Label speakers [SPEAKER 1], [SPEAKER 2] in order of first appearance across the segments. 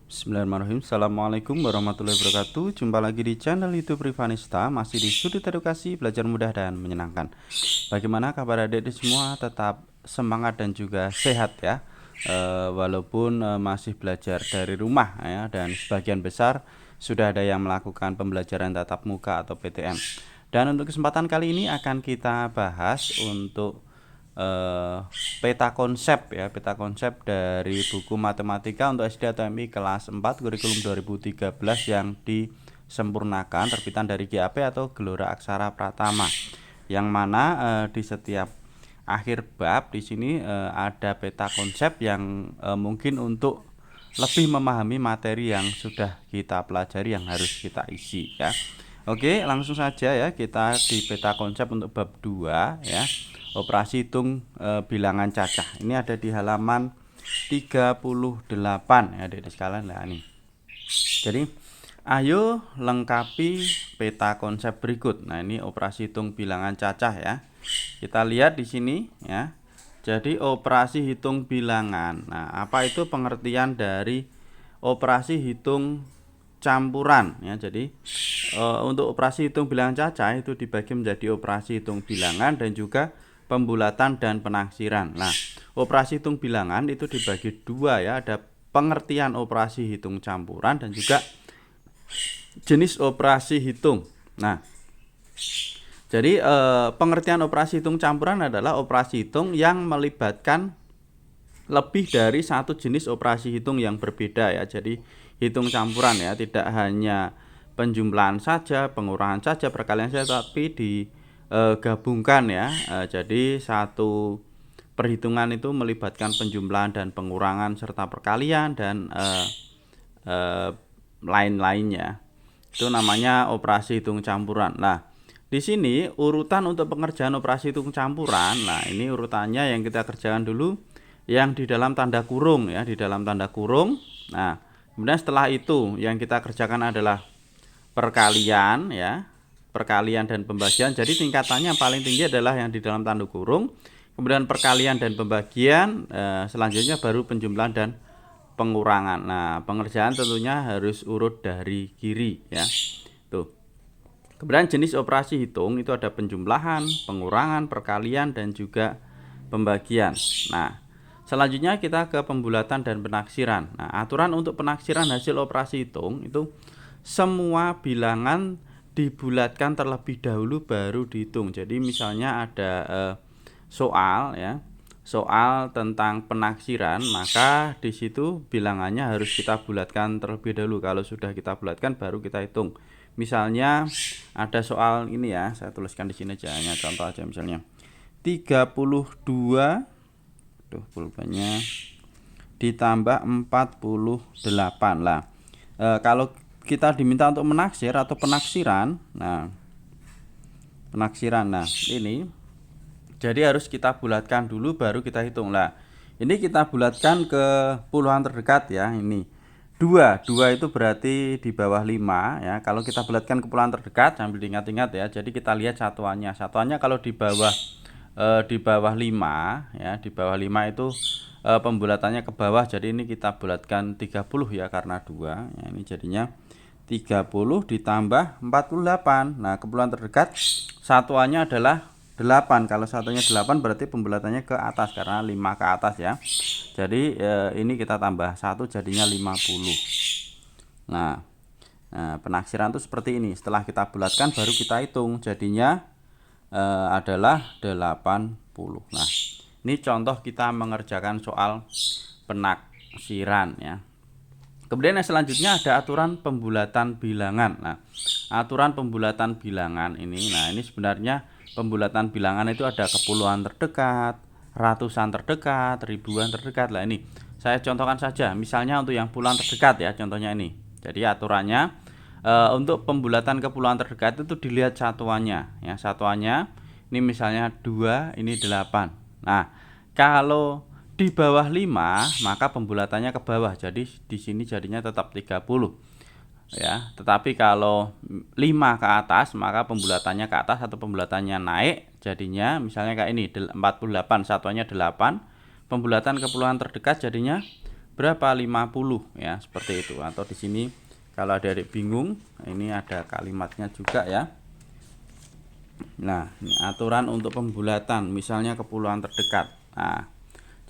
[SPEAKER 1] Bismillahirrahmanirrahim. Assalamualaikum warahmatullahi wabarakatuh. Jumpa lagi di channel YouTube Rivanista, masih di sudut edukasi belajar mudah dan menyenangkan. Bagaimana kabar adik-adik semua? Tetap semangat dan juga sehat ya. Walaupun masih belajar dari rumah ya, dan sebagian besar sudah ada yang melakukan pembelajaran tatap muka atau PTM. Dan untuk kesempatan kali ini akan kita bahas untuk peta konsep ya, peta konsep dari buku matematika untuk SD atau MI kelas 4 kurikulum 2013 yang disempurnakan terbitan dari GAP atau Gelora Aksara Pratama, yang mana di setiap akhir bab di sini ada peta konsep yang mungkin untuk lebih memahami materi yang sudah kita pelajari yang harus kita isi ya. Oke, langsung saja ya, kita di peta konsep untuk bab 2 ya. Operasi hitung bilangan cacah. Ini ada di halaman 38 ya, adik-adik sekalian lah ini. Jadi, ayo lengkapi peta konsep berikut. Nah, ini operasi hitung bilangan cacah ya. Kita lihat di sini ya. Jadi, operasi hitung bilangan. Nah, apa itu pengertian dari operasi hitung campuran ya. Jadi untuk operasi hitung bilangan cacah itu dibagi menjadi operasi hitung bilangan dan juga pembulatan dan penaksiran. Nah, operasi hitung bilangan itu dibagi dua ya, ada pengertian operasi hitung campuran dan juga jenis operasi hitung. Nah, jadi pengertian operasi hitung campuran adalah operasi hitung yang melibatkan lebih dari satu jenis operasi hitung yang berbeda ya. Jadi hitung campuran ya, tidak hanya penjumlahan saja, pengurangan saja, perkalian saja, tapi digabungkan ya. Jadi satu perhitungan itu melibatkan penjumlahan dan pengurangan serta perkalian dan lain-lainnya. Itu namanya operasi hitung campuran. Nah, di sini urutan untuk pengerjaan operasi hitung campuran. Nah, ini urutannya yang kita kerjakan dulu yang di dalam tanda kurung ya, di dalam tanda kurung. Nah, kemudian setelah itu yang kita kerjakan adalah perkalian ya, perkalian dan pembagian. Jadi tingkatannya yang paling tinggi adalah yang di dalam tanda kurung, kemudian perkalian dan pembagian, selanjutnya baru penjumlahan dan pengurangan. Nah, pengerjaan tentunya harus urut dari kiri ya. Tuh. Kemudian jenis operasi hitung itu ada penjumlahan, pengurangan, perkalian dan juga pembagian. Nah, selanjutnya kita ke pembulatan dan penaksiran. Nah, aturan untuk penaksiran hasil operasi hitung itu semua bilangan dibulatkan terlebih dahulu baru dihitung. Jadi misalnya ada soal ya, soal tentang penaksiran, maka di situ bilangannya harus kita bulatkan terlebih dahulu. Kalau sudah kita bulatkan baru kita hitung. Misalnya ada soal ini ya, saya tuliskan di sini aja, hanya contoh aja misalnya 32 pulpennya ditambah 48 lah. Kalau kita diminta untuk menaksir atau penaksiran, nah penaksiran, nah ini jadi harus kita bulatkan dulu baru kita hitung lah. Ini kita bulatkan ke puluhan terdekat ya. Ini 2 itu berarti di bawah 5 ya. Kalau kita bulatkan ke puluhan terdekat sambil diingat-ingat ya. Jadi kita lihat satuannya. Satuannya kalau di bawah 5 ya, di bawah 5 itu pembulatannya ke bawah. Jadi ini kita bulatkan 30 ya karena 2 ya, ini jadinya 30 ditambah 48. Nah, kepuluhan terdekat satuannya adalah 8. Kalau satunya 8 berarti pembulatannya ke atas karena 5 ke atas ya. Jadi ini kita tambah 1 jadinya 50. Nah, penaksiran itu seperti ini. Setelah kita bulatkan baru kita hitung. Jadinya adalah 80. Nah, ini contoh kita mengerjakan soal penaksiran ya. Kemudian yang selanjutnya ada aturan pembulatan bilangan. Nah, aturan pembulatan bilangan ini, nah ini sebenarnya pembulatan bilangan itu ada kepuluhan terdekat, ratusan terdekat, ribuan terdekat lah. Ini saya contohkan saja, misalnya untuk yang puluhan terdekat ya, contohnya ini. Jadi aturannya untuk pembulatan ke puluhan terdekat itu dilihat satuannya ya, satuannya ini misalnya 2, ini 8. Nah, kalau di bawah 5 maka pembulatannya ke bawah, jadi di sini jadinya tetap 30 ya. Tetapi kalau 5 ke atas maka pembulatannya ke atas atau pembulatannya naik, jadinya misalnya kayak ini 48, satuannya 8, pembulatan ke puluhan terdekat jadinya berapa? 50 ya, seperti itu. Atau di sini kalau adik-adik bingung, ini ada kalimatnya juga ya. Nah, ini aturan untuk pembulatan, misalnya kepulauan terdekat. Nah,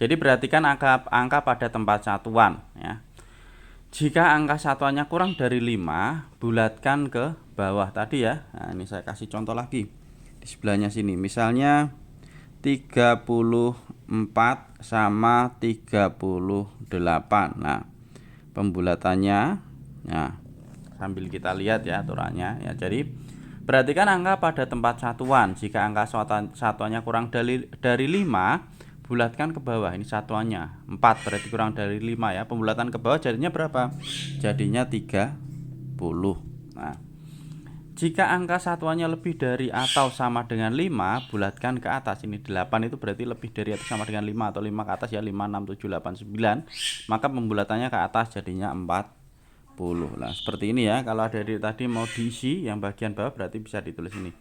[SPEAKER 1] jadi perhatikan angka pada tempat satuan ya. Jika angka satuannya kurang dari 5, bulatkan ke bawah tadi ya. Nah, ini saya kasih contoh lagi. Di sebelahnya sini, misalnya 34 sama 38. Nah, pembulatannya, nah, sambil kita lihat ya aturannya ya. Jadi perhatikan angka pada tempat satuan. Jika angka satuannya kurang dari 5, bulatkan ke bawah. Ini satuannya 4, berarti kurang dari 5 ya. Pembulatan ke bawah jadinya berapa? Jadinya 30. Nah, jika angka satuannya lebih dari atau sama dengan 5, bulatkan ke atas. Ini 8 itu berarti lebih dari atau sama dengan 5, atau 5 ke atas ya, 5, 6, 7, 8, 9. Maka pembulatannya ke atas jadinya 40. Nah, seperti ini ya. Kalau ada tadi mau diisi yang bagian bawah, berarti bisa ditulis ini.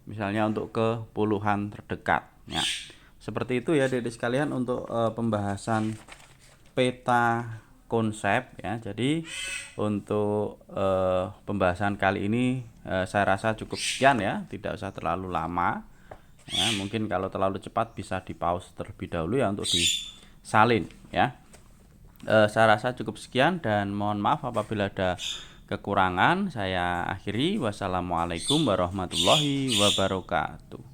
[SPEAKER 1] Misalnya untuk ke puluhan terdekat ya. Seperti itu ya adik-adik sekalian untuk pembahasan peta konsep ya. Jadi untuk pembahasan kali ini saya rasa cukup sekian ya, tidak usah terlalu lama ya. Mungkin kalau terlalu cepat bisa di pause terlebih dahulu ya untuk disalin ya. Saya rasa cukup sekian dan mohon maaf apabila ada kekurangan. Saya akhiri. Wassalamualaikum warahmatullahi wabarakatuh.